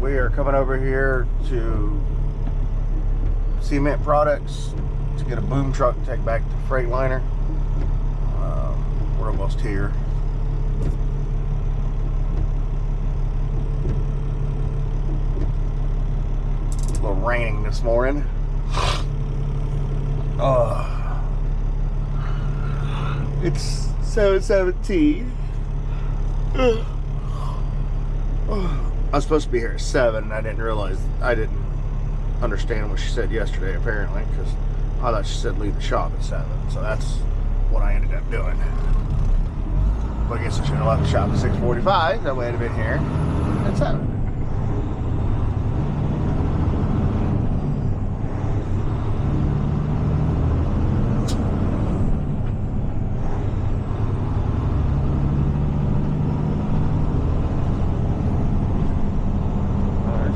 We are coming over here to Cement Products to get a boom truck to take back to Freightliner. We're almost here. It's a little raining this morning. It's 7:17. I was supposed to be here at 7 and I didn't understand what she said yesterday, apparently, because I thought she said leave the shop at 7. So that's what I ended up doing. But I guess I should have left the shop at 6:45. That way I'd have been here at 7.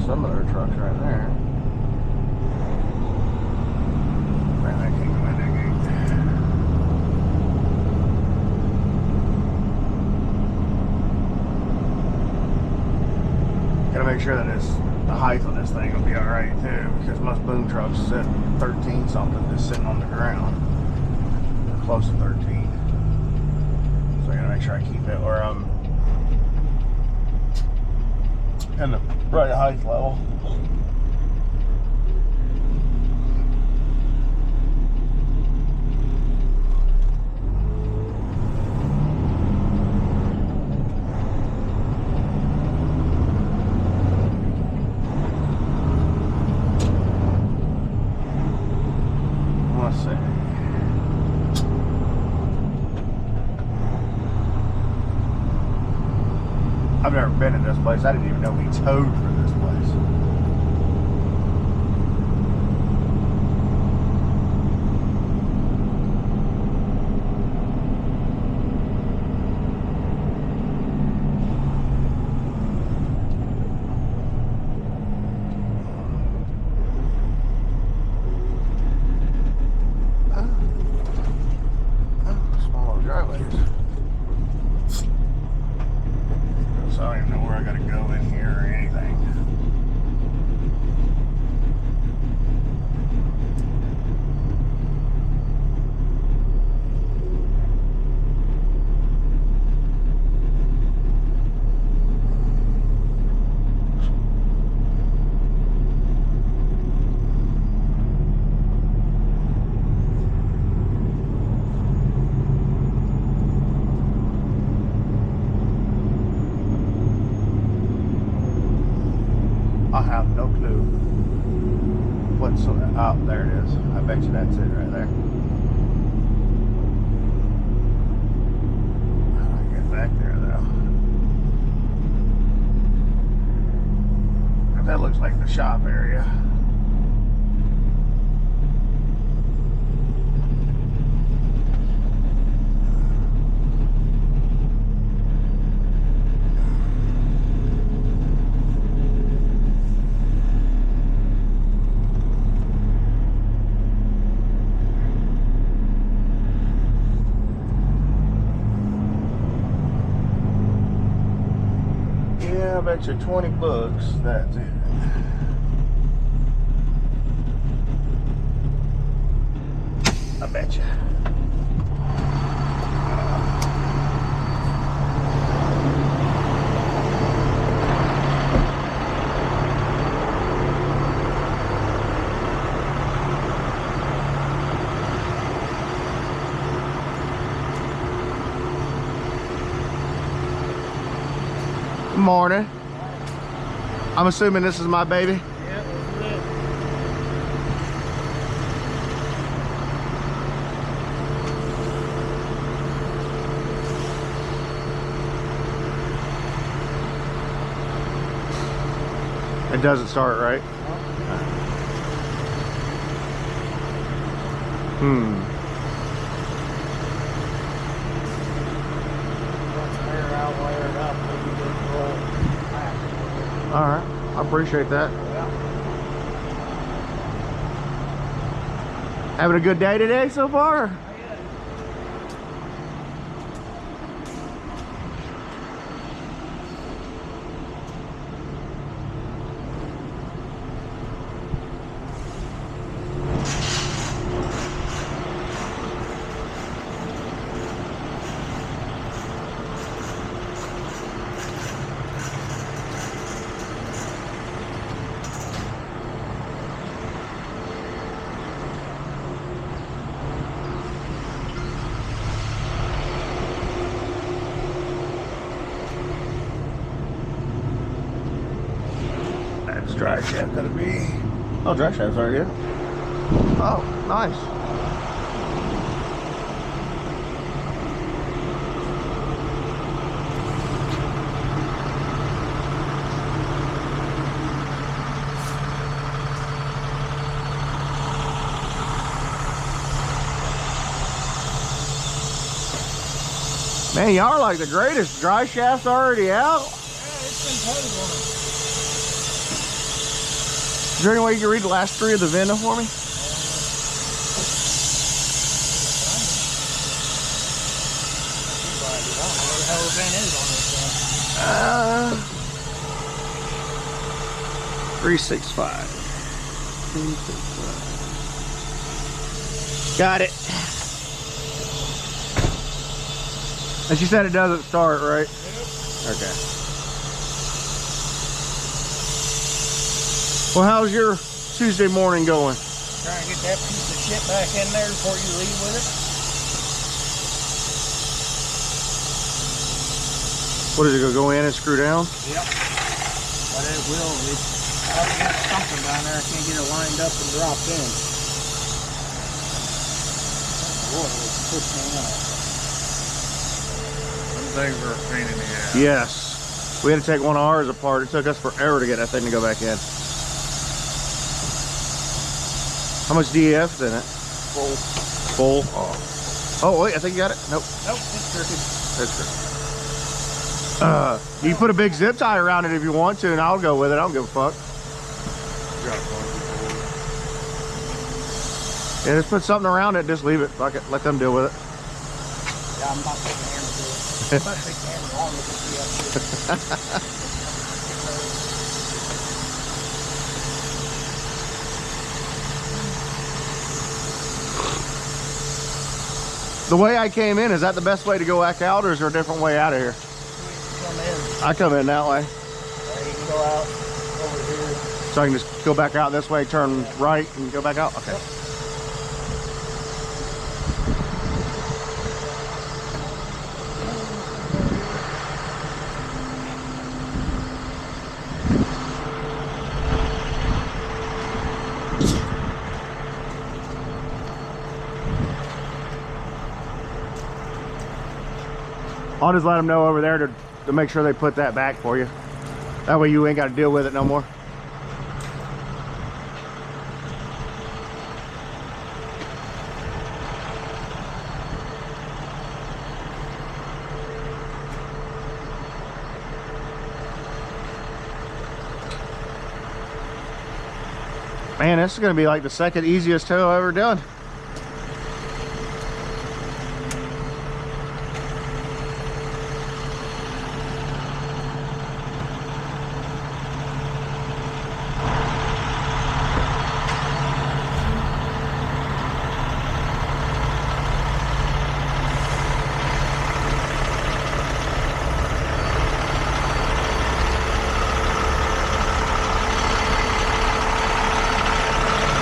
Some of their trucks right there. Man, I can't go in that gate. Gotta make sure that the height on this thing will be alright too, because most boom trucks sit 13 something just sitting on the ground. Or close to 13. So I gotta make sure I keep it where I'm in the right height level. Let's see. I've never been in this place. I didn't even know we towed for this place. Smaller driveways. So I don't even know where I gotta go in here or anything. I have no clue what's oh, there it is. I bet you that's it right there. How do I get back there though? That looks like the shop area. Yeah, I bet you 20 bucks, that's it. I bet you. Morning. I'm assuming this is my baby. Yeah, this is it. It doesn't start right. All right, I appreciate that. Having a good day today so far? dry shaft gonna be? Oh, dry shaft's already in. Oh, nice. Man, y'all are like the greatest. Dry shaft's already out. Yeah, it's been totally on. Is there any way you can read the last three of the VIN for me? How the VIN is on this thing. 365. Got it. And she said it doesn't start, right? Yep. Okay. Well, how's your Tuesday morning going? Trying to get that piece of shit back in there before you leave with it. What is it, gonna go in and screw down? Yep. But it will. I'll get something down there. I can't get it lined up and dropped in. Boy, it's pushing out. Things are a pain in the ass. Yes. We had to take one of ours apart. It took us forever to get that thing to go back in. How much DEF is in it? Full. Full? Oh. Oh, wait, I think you got it. Nope. Nope, it's crooked. That's good. You can put a big zip tie around it if you want to, and I'll go with it. I don't give a fuck. Yeah, just put something around it. Just leave it. Fuck it. Let them deal with it. Yeah, I'm about to take the hammer to it. I'm about to take the hammer on with The way I came in, is that the best way to go back out, or is there a different way out of here? Come in. I come in that way. You can go out over here. So I can just go back out this way, turn right, and go back out? Okay. Yep. I'll just let them know over there to make sure they put that back for you. That way you ain't got to deal with it no more. Man, this is going to be like the second easiest tow I've ever done.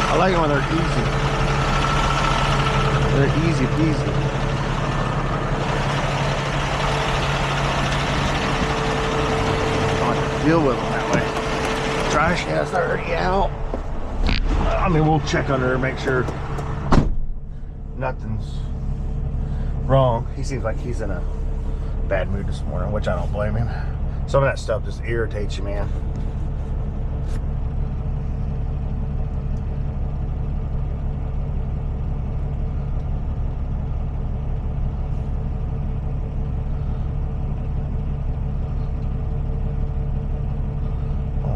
I like it when they're easy. They're easy peasy. I don't have to deal with them that way. Dry shaft's already out. I mean, we'll check under and make sure nothing's wrong. He seems like he's in a bad mood this morning, which I don't blame him. Some of that stuff just irritates you, man.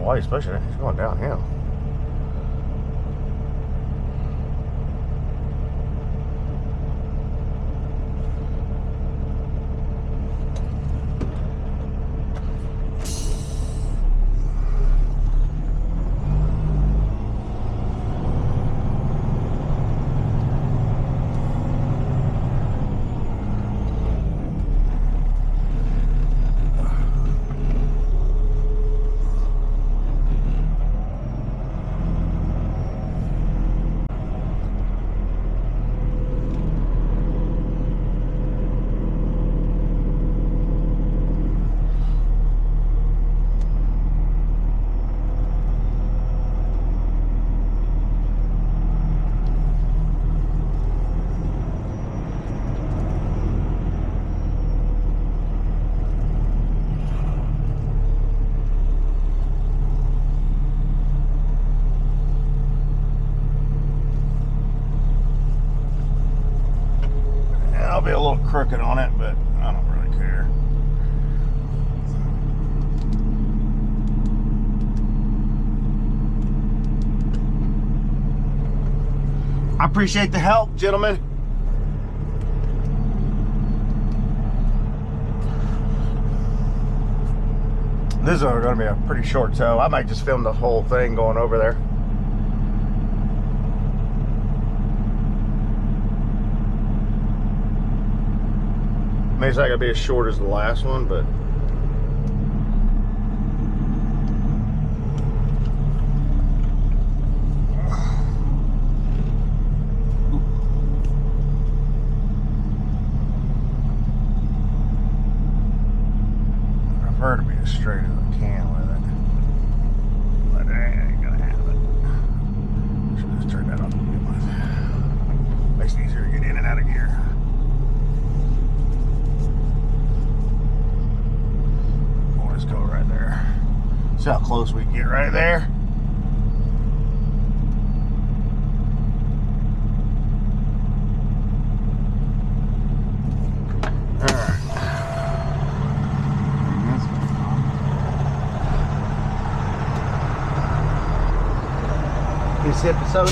Why he's pushing it? He's going downhill. I'll be a little crooked on it, but I don't really care. I appreciate the help, gentlemen. This is going to be a pretty short tow. I might just film the whole thing going over there. Maybe it's not going to be as short as the last one, but I prefer to be as straight as I can with it. But I ain't gonna have it. Should just turn that off to begin with. Makes it easier to get in and out of gear. We'll just go right there. See how close we can get right there. You sip the soda?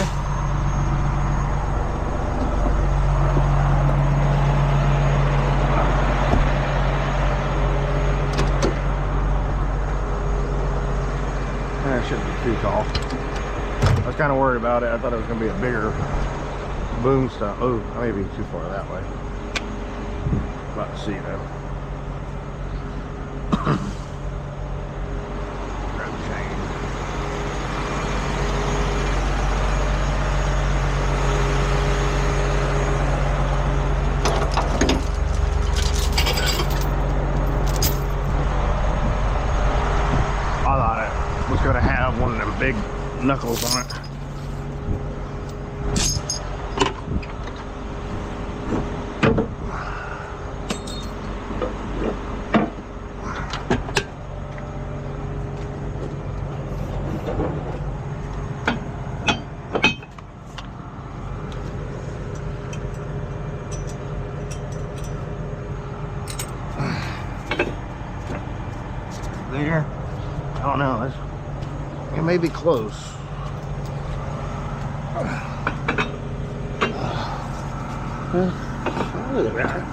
That shouldn't be too tall. I was kind of worried about it. I thought it was going to be a bigger boom stuff. Oh, I may be too far that way. About to see though. Grab the chain. Going to have one of them big knuckles on it. There. I don't know. It may be close. Look at that.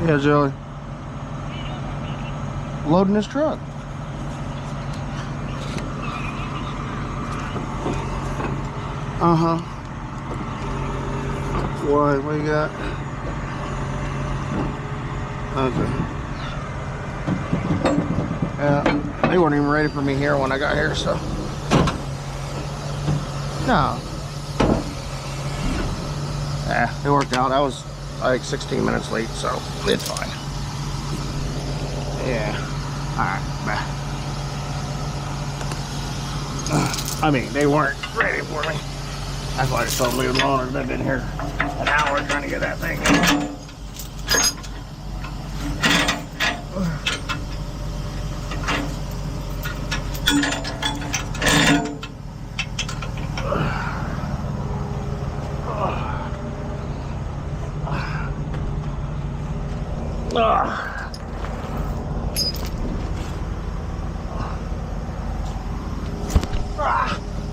Yeah, Joey. Loading this truck. Uh-huh. What you got? Okay. Yeah, they weren't even ready for me here when I got here, so. No. Yeah, it worked out. I was like 16 minutes late, so it's fine. Yeah. Alright, bye. I mean, they weren't ready for me. That's why I just told them leave it alone. I've been here an hour trying to get that thing in.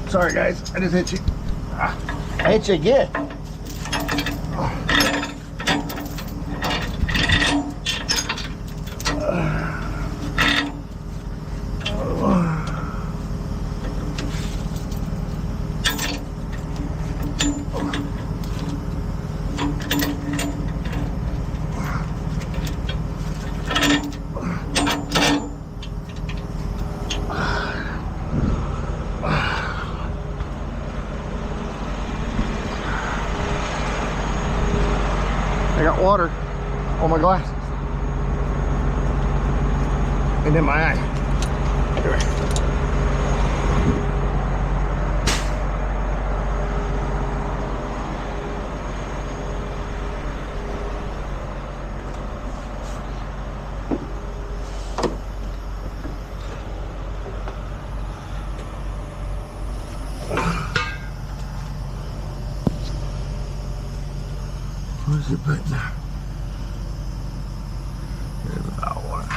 Sorry guys, I just hit you. I hit you again. I got water on my glasses and in my eye. Here. Where's the button? There's about one.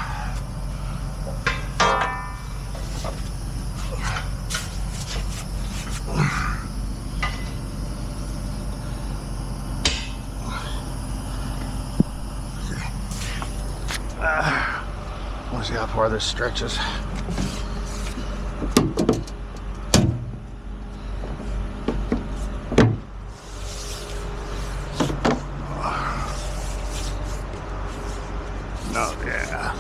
I want to see how far this stretches. No, yeah.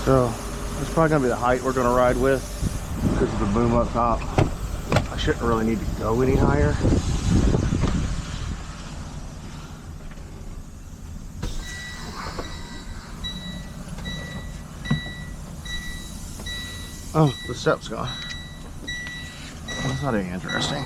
So, that's probably going to be the height we're going to ride with because of the boom up top. I shouldn't really need to go any higher. Oh, the step's gone. That's not any interesting.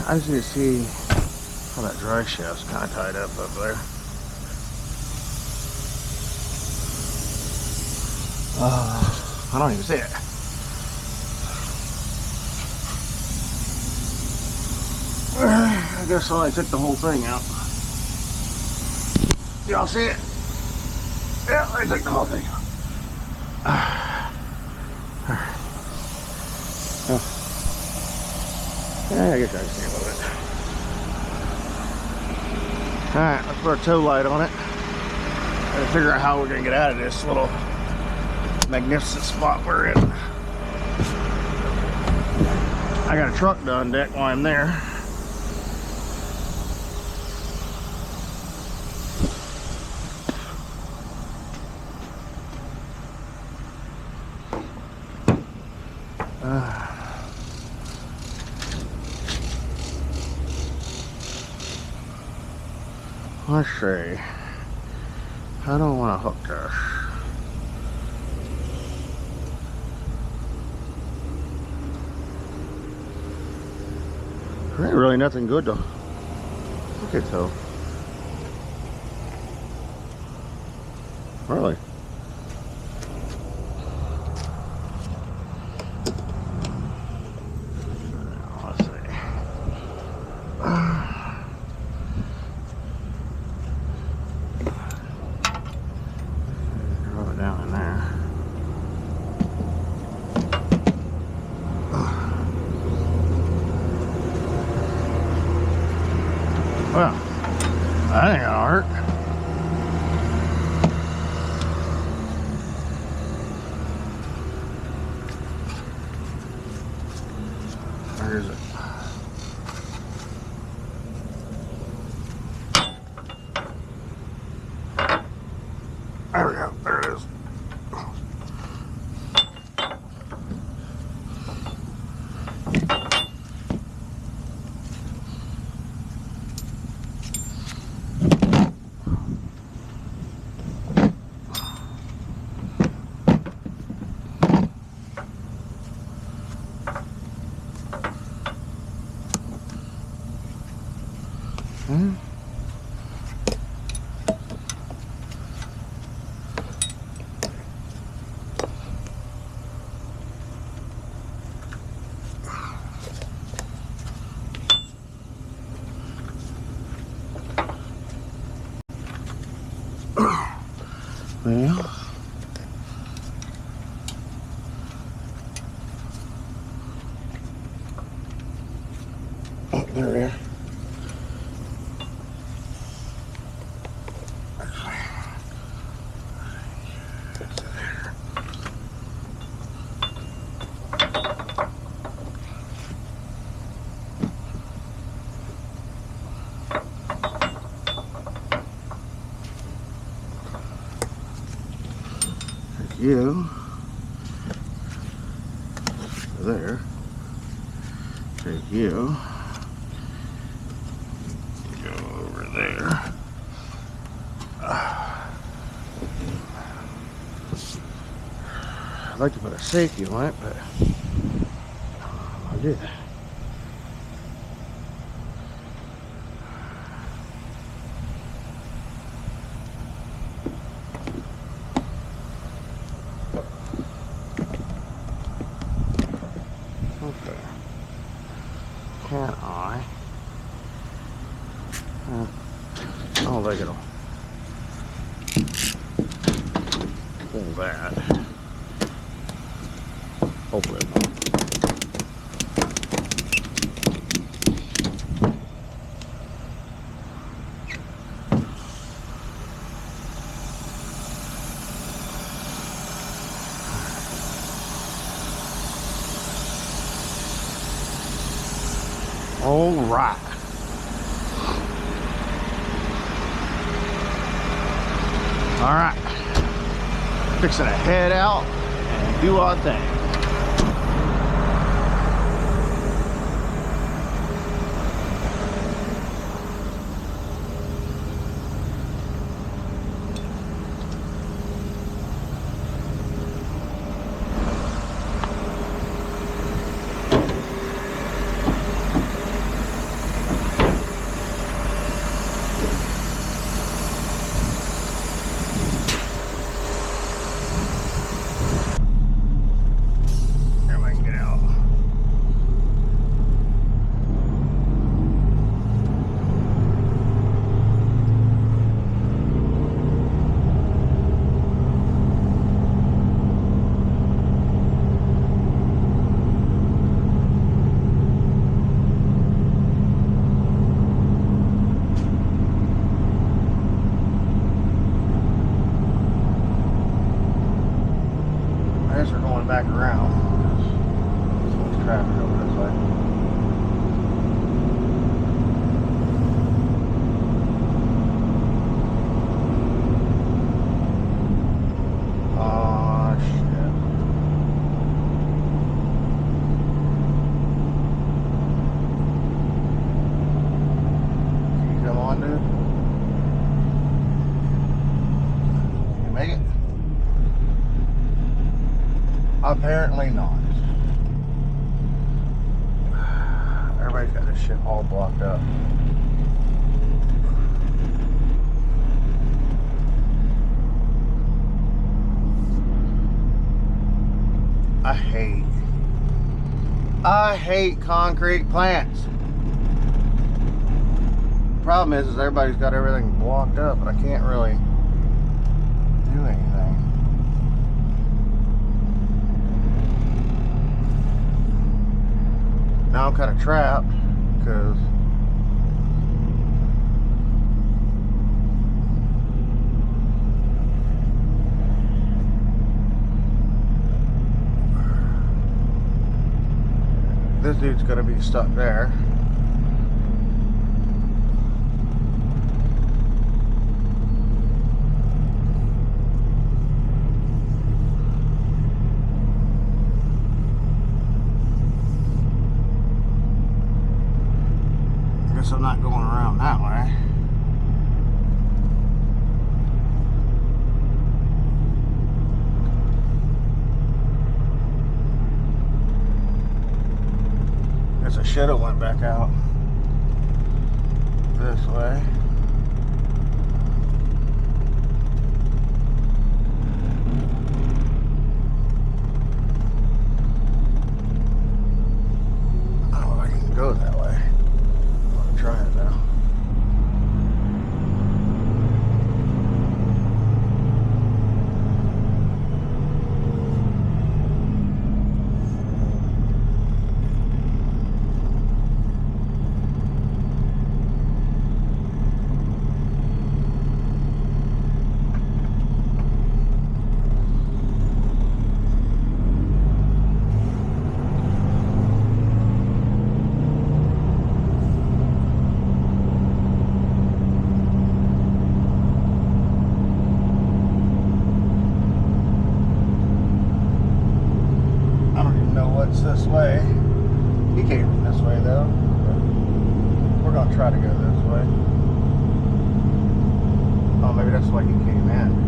I just need to see how that drive shaft's kind of tied up there. I don't even see it. I guess I took the whole thing out. Y'all see it? Yeah, I took the whole thing out. Yeah, I guess I can see a little bit. Alright, let's put a tow light on it. Gotta figure out how we're gonna get out of this little magnificent spot we're in. I got a truck done deck while I'm there. Let's see. I don't want to hook this. There ain't really nothing good to hook it to. Really? Let's see. Rub it down in there. Well, that ain't gonna hurt. Where is it? There we go. There it is. Well, oh, there we are. you there. Take you. Go over there. I'd like to put a safety on it, but I did. Okay. Can I? I don't think it'll pull that. Hopefully it won't. All right. All right. Fixing to head out and do our thing. Back around. There's so much traffic over this way. Oh shit. Can you come on, dude? Can you make it? Apparently not. Everybody's got this shit all blocked up. I hate concrete plants. The problem is everybody's got everything blocked up, but I can't really do anything. Now I'm kind of trapped because this dude's gonna be stuck there. I'm not going around that way. Guess I should have went back out this way. I don't know if I can go that way. Try it now. this way. He came from this way though. We're gonna try to go this way. Oh, maybe that's why he came in.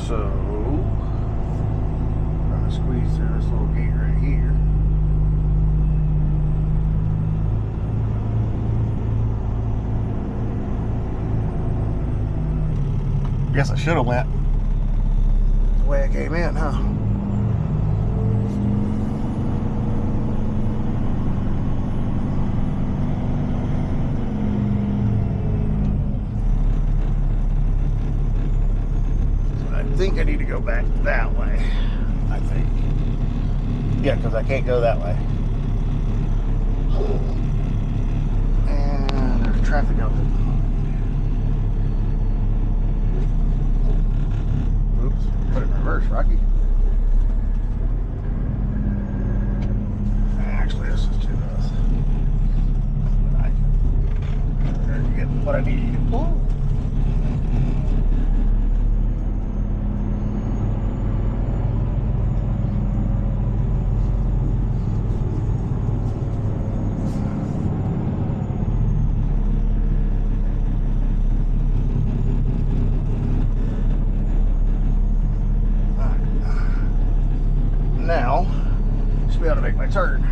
So, I'm going to squeeze through this little gate right here. Guess I should have went the way I came in, huh? I think I need to go back that way. I think. Yeah, because I can't go that way. And there's traffic out there. Oops, put it in reverse, Rocky. Actually, this is too fast. But I can get what I need. Whoa. Now, should be able to make my turn.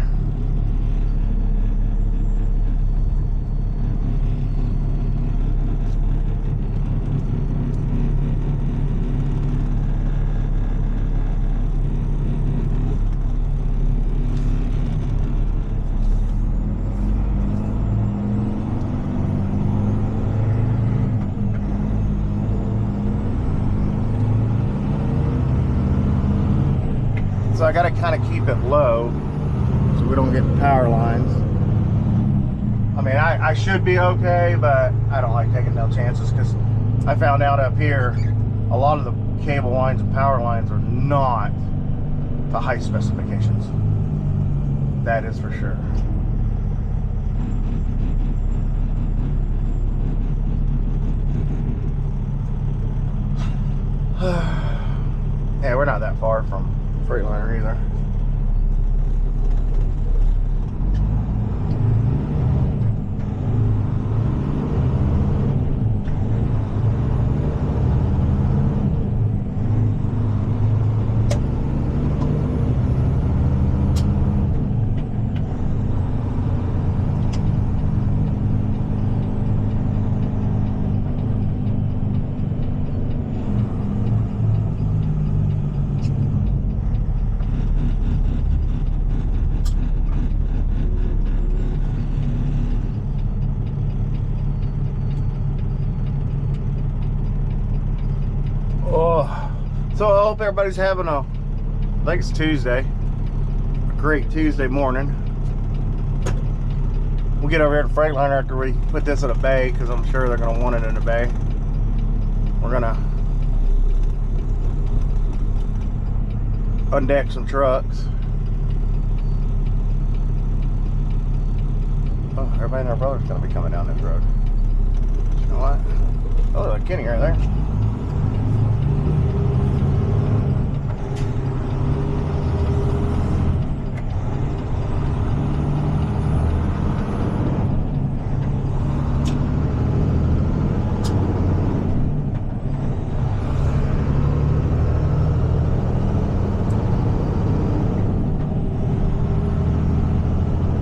So I gotta kind of keep it low so we don't get power lines. I mean, I should be okay, but I don't like taking no chances because I found out up here a lot of the cable lines and power lines are not to high specifications. That is for sure. Yeah, we're not that far from Freightliner either. So I hope everybody's having I think it's Tuesday, a great Tuesday morning. We'll get over here to Freightliner after we put this in a bay because I'm sure they're going to want it in a bay. We're going to undeck some trucks. Oh, everybody and their brother's going to be coming down this road. You know what? Oh, look, Kenny right there.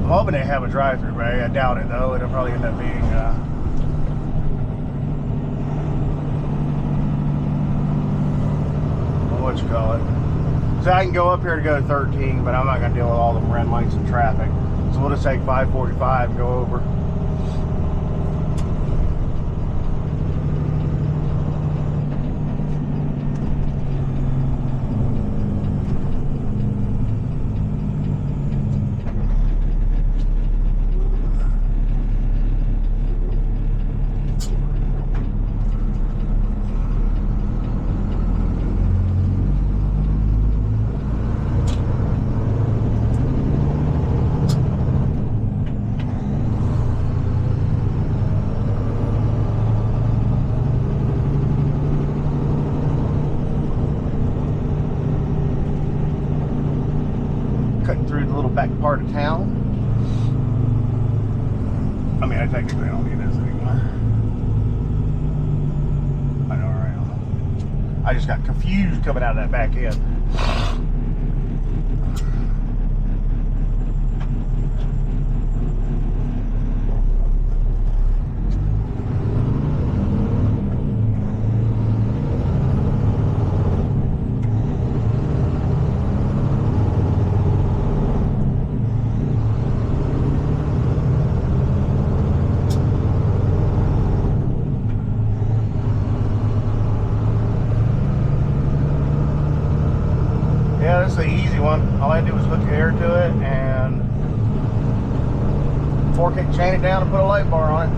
I'm hoping they have a drive-through bay. I doubt it though. It'll probably end up being what you call it. So I can go up here to go to 13, but I'm not going to deal with all the red lights and traffic. So we'll just take 545 and go over. cutting through the little back part of town. I mean, I technically don't need this anymore. I know, right? I just got confused coming out of that back end. Yeah, this is the easy one. All I had to do was hook air to it and fork it, chain it down, and put a light bar on it.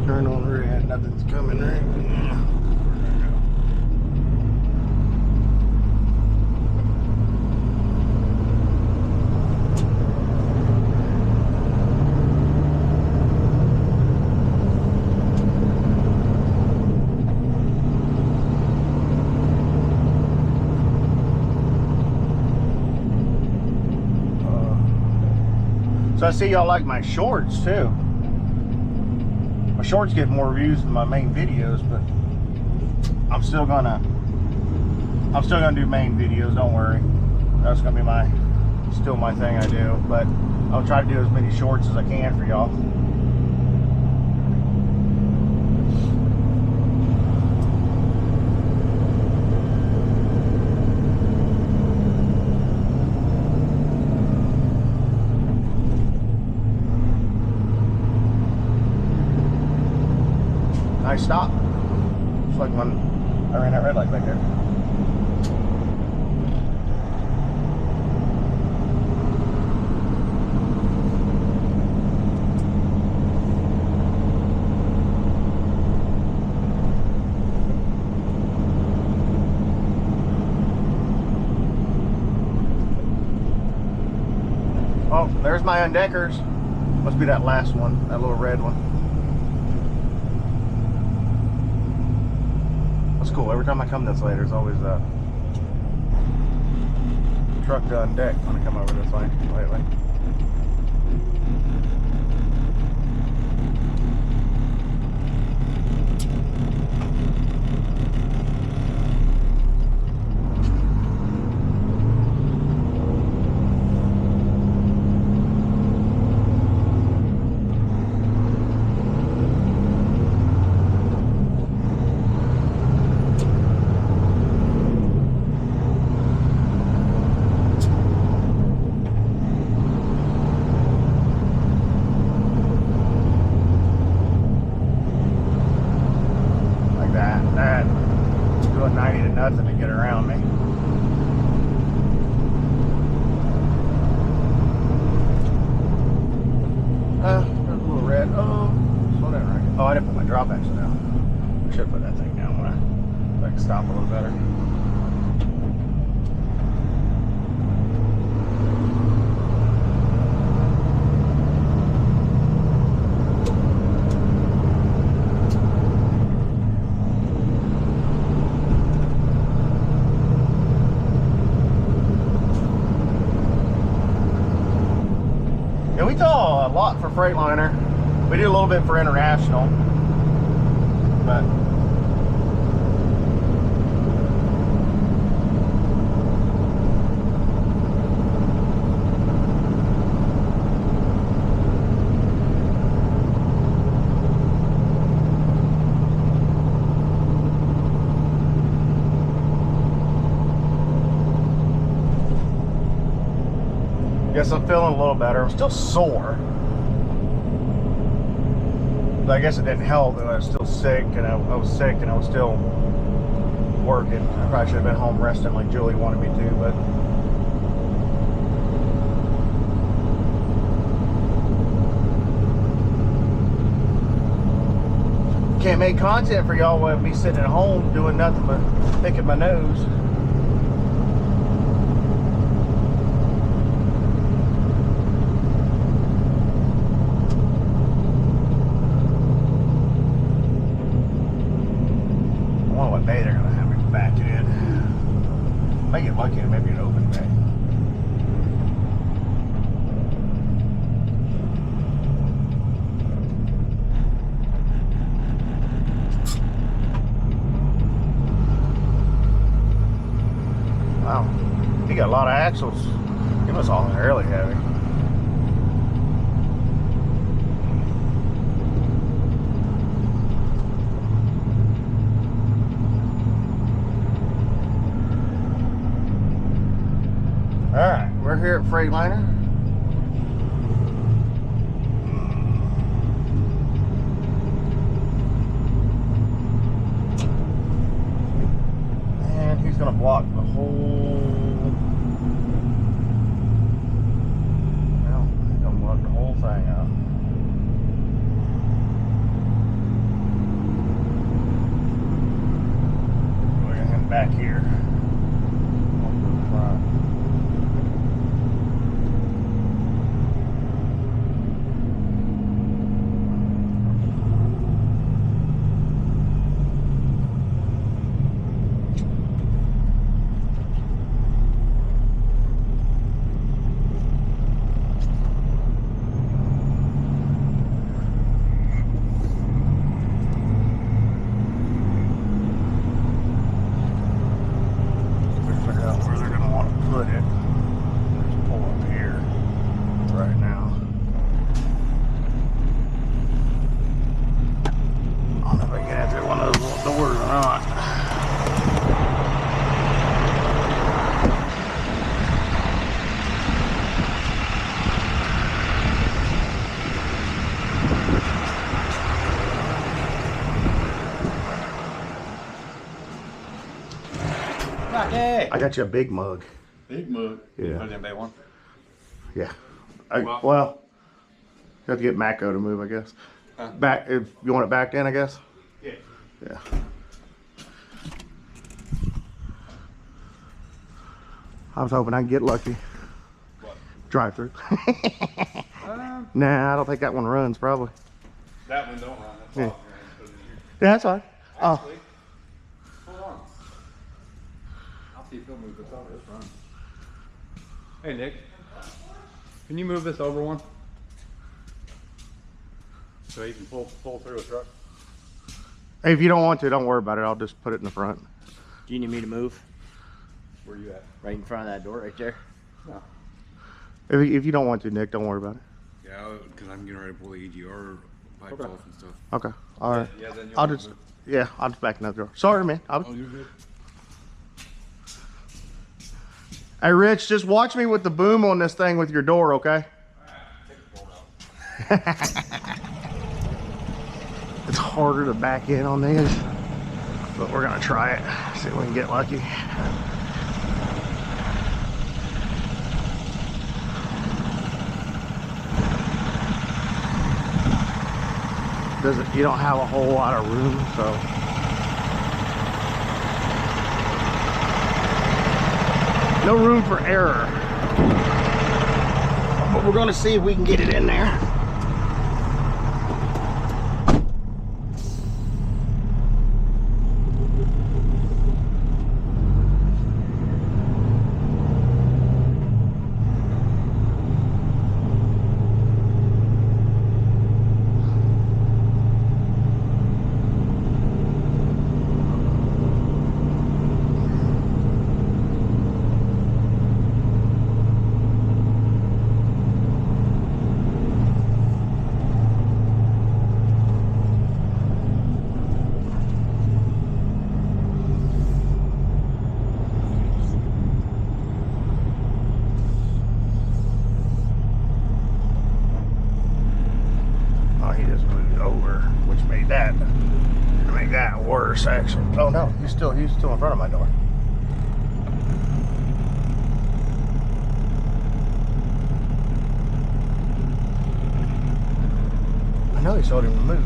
Turn on red, nothing's coming right. So I see y'all like my shorts too. My shorts get more views than my main videos, but I'm still gonna do main videos. Don't worry, that's gonna be still my thing I do. But I'll try to do as many shorts as I can for y'all. Nice stop. Just like when I ran that red light back there. Oh, there's my undeckers. Must be that last one, that little red one. That's cool. Every time I come this way, there's always a truck on deck when I come over this way lately. Doing 90 to nothing to get around me. There's a little red. Oh, slow down, right? Oh, I didn't put my drop axle down. I should put that thing down when I can stop a little better. Can we talk? haul a lot for Freightliner. We do a little bit for International, but guess I'm feeling a little better. I'm still sore. But I guess it didn't help that I was still sick, and I was sick and I was still working. I probably should have been home resting like Julie wanted me to, but can't make content for y'all with me sitting at home doing nothing but picking my nose. What day they're gonna have me back in. Might get lucky and maybe an open day. Wow, he got a lot of axles. He must haul fairly heavy. Alright, we're here at Freightliner. And he's gonna block the whole... Well, he's gonna block the whole thing out. Look at him back here. I got you a big mug. Big mug? Yeah. Put in big one? Yeah. Well, you have to get Mako to move, I guess. Back, if you want it backed in, I guess? Yeah. Yeah. I was hoping I'd get lucky. What? Drive through. Nah, I don't think that one runs, probably. That one don't run. That's Yeah. all. Put it in here. Yeah, that's fine. Actually, hold on. I'll see if he'll move this over. It's fine. Hey, Nick. Can you move this over one? So you can pull through a truck? Hey, if you don't want to, don't worry about it. I'll just put it in the front. Do you need me to move? Where you at? Right in front of that door right there? No. If you don't want to, Nick, don't worry about it. Yeah, because I'm getting ready to pull the EGR pipes Okay. off and stuff. Okay. All right. Yeah, then you'll I'll move just, it. yeah, I'll just back another door. Sorry, man. Oh, you're good. Hey, Rich, just watch me with the boom on this thing with your door, okay? It's harder to back in on these, but we're gonna try it. See if we can get lucky. You don't have a whole lot of room, so. No room for error. But we're gonna see if we can get it in there. which made that worse actually. Oh no, he's still in front of my door. I know he told him to move.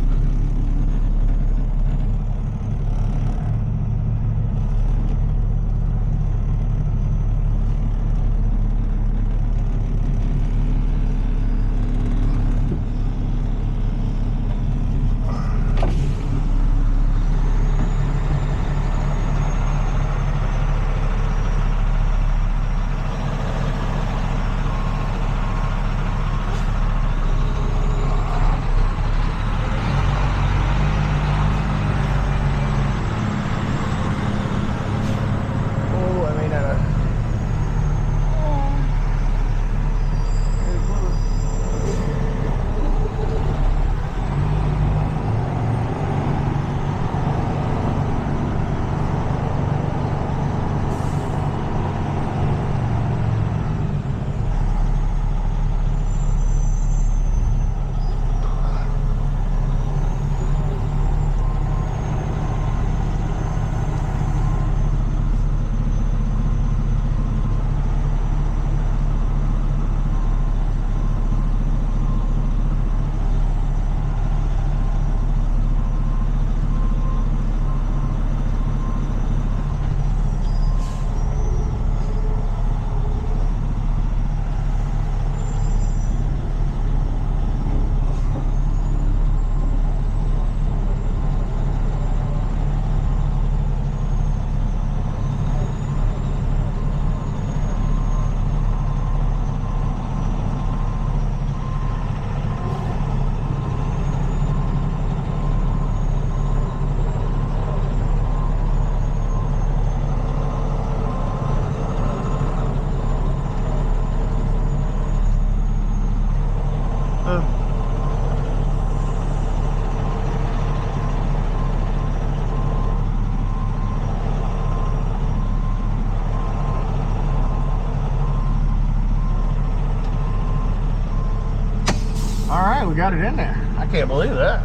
We got it in there. I can't believe that.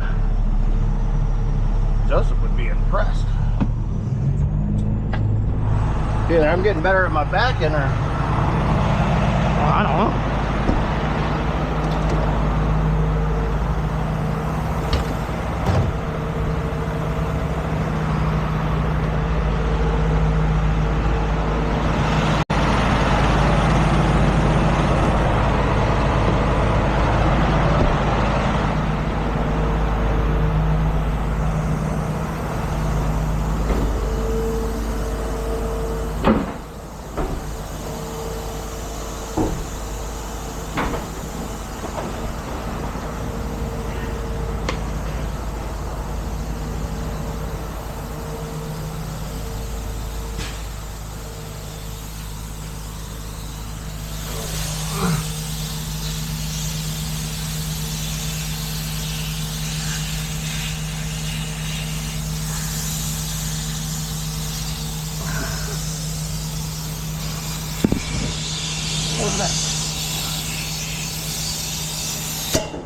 Joseph would be impressed. Either I'm getting better at my backing or, well, I don't know.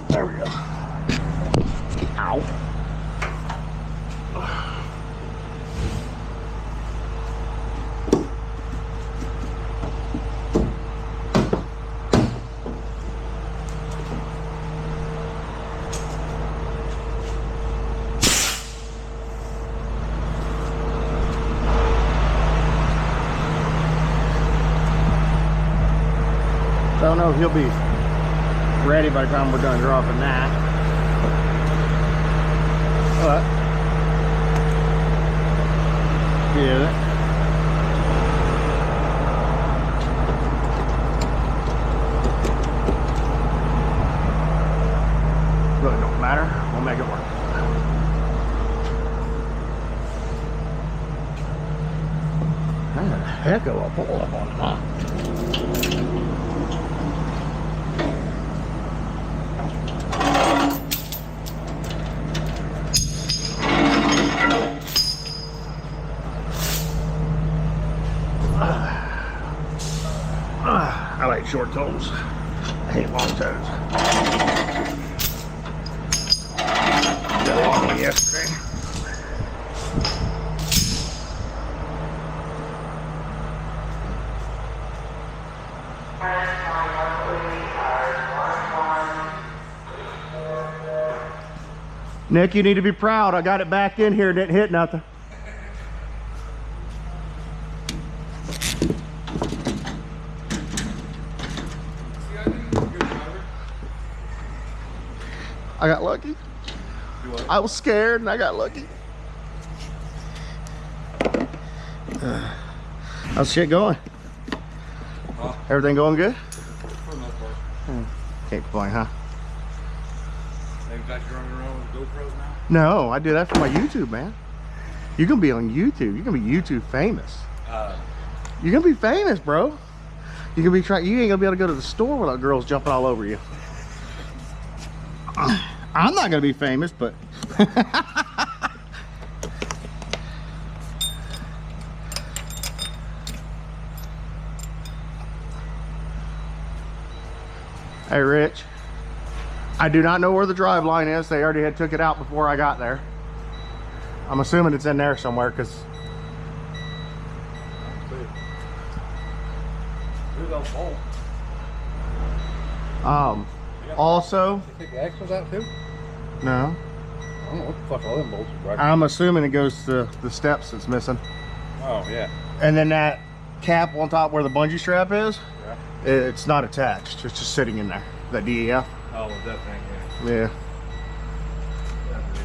There we go. Ow. I don't know if he'll be ready by the time we're done dropping that. But yeah. Really don't matter. We'll make it work. That's a heck of a pull up on it, huh? I like short toes. I hate long toes. yesterday. Nick, you need to be proud. I got it back in here, didn't hit nothing. I got lucky. I was scared and I got lucky. How's shit going? Everything going good? For the most part. Can't complain, huh? They've got you running around with GoPros now? No, I do that for my YouTube, man. You're gonna be on YouTube. You're gonna be YouTube famous. You're gonna be famous, bro. You're gonna be you ain't gonna be able to go to the store without girls jumping all over you. I'm not gonna be famous, but hey, Rich. I do not know where the drive line is. They already had took it out before I got there. I'm assuming it's in there somewhere because also You take the axles out too? no, I don't know what the fuck all them bolts are, right? I'm assuming it goes to the steps that's missing, Oh, yeah. and then that cap on top where the bungee strap is, Yeah. it's not attached. It's just sitting in there. That DEF. Oh, that thing, yeah.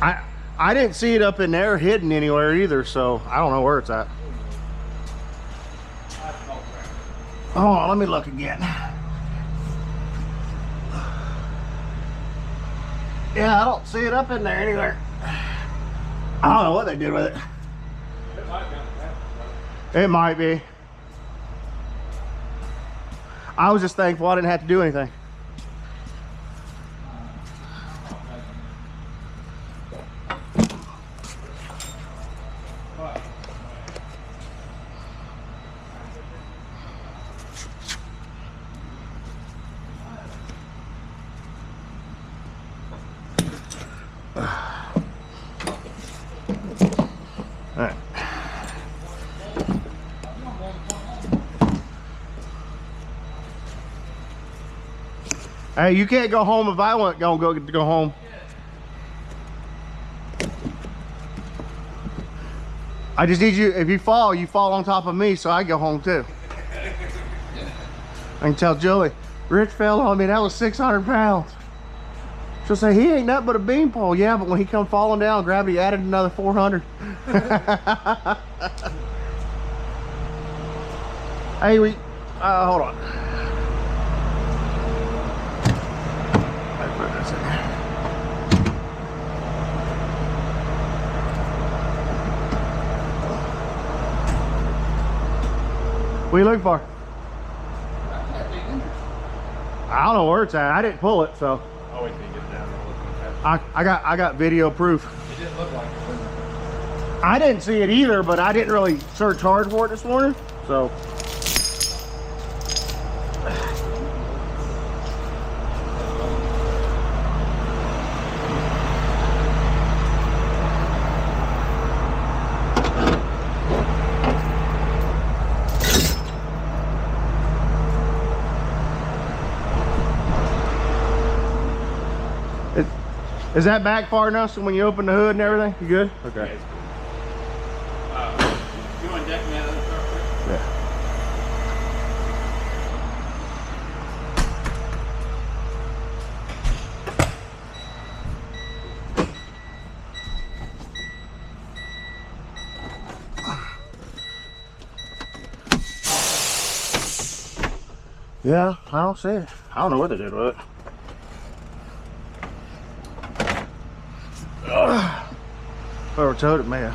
Yeah. I didn't see it up in there hidden anywhere either, so I don't know where it's at. Hold on, let me look again. Yeah, I don't see it up in there anywhere. I don't know what they did with it. It might be. I was just thankful I didn't have to do anything. Alright. Hey, you can't go home if I want to go home. I just need you, if you fall on top of me so I go home too. I can tell Julie, Rich fell on me, that was 600 pounds. She'll say, he ain't nothing but a beanpole. Yeah, but when he come falling down, gravity added another 400. Hey, hold on. Let's put this in there. What are you looking for? I don't know where it's at. I didn't pull it, so. I'll wait till you get down and I'll look at I got video proof. it. It didn't look like it, was it? I didn't see it either, but I didn't really search hard for it this morning, so. Is that back far enough so when you open the hood and everything, you good? Okay. You want to deck me out of the car quick? Yeah. Yeah, I don't see it. I don't know what they did with it. Whoever towed it, man.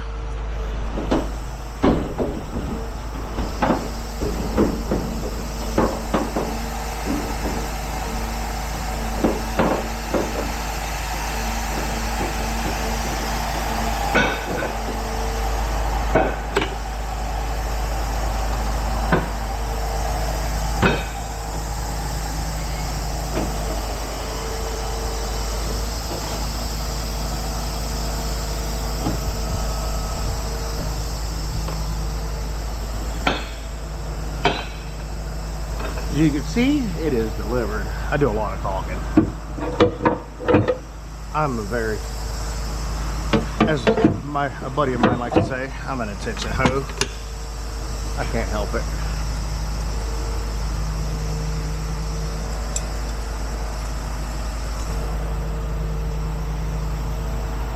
As you can see, it is delivered. I do a lot of talking. I'm a very, as a buddy of mine likes to say, I'm an attention hoe. I can't help it.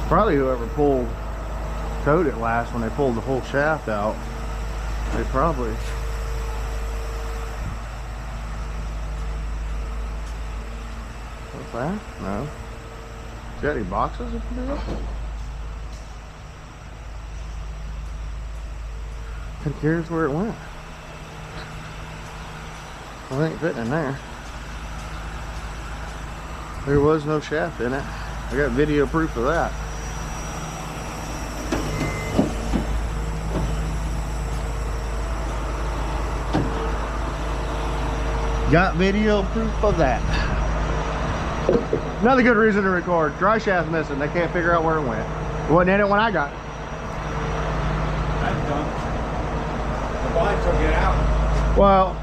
Probably whoever towed it last when they pulled the whole shaft out, they probably. What's that? No. You got any boxes up there? Who cares where it went? Well, it ain't fitting in there. There was no shaft in it. I got video proof of that. Got video proof of that. Another good reason to record. Dry shaft missing. They can't figure out where it went. It wasn't in it when I got it. That's done. The blind took it out. Well,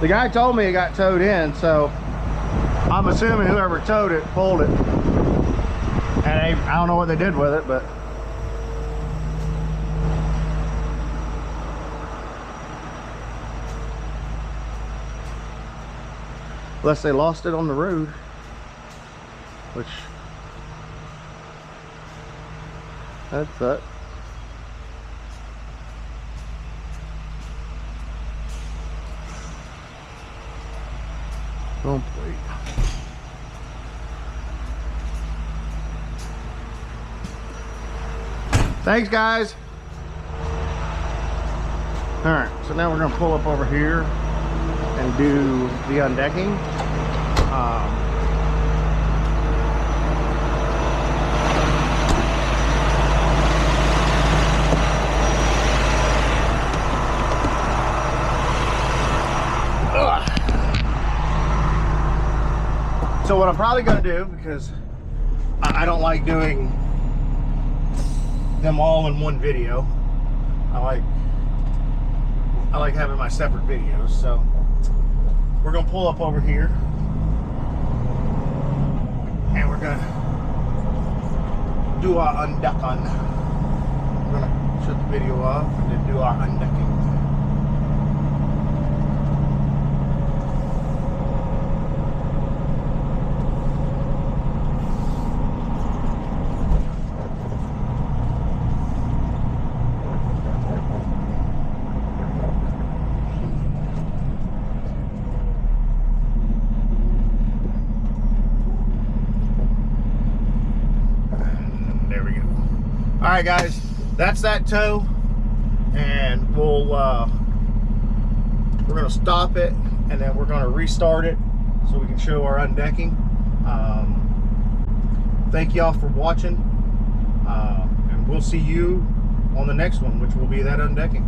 the guy told me it got towed in, so I'm assuming whoever towed it pulled it. And I don't know what they did with it, but unless they lost it on the road, which that's that. Don't wait. Thanks, guys. All right, so now we're gonna pull up over here and do the undecking. So what I'm probably gonna do, because I don't like doing them all in one video. I like having my separate videos. So we're gonna pull up over here and we're gonna do our undecking. We're gonna shut the video off and then do our undecking. All right, guys, that's that tow, and we're gonna stop it, and then we're gonna restart it so we can show our undecking. Thank y'all for watching, and we'll see you on the next one, which will be that undecking.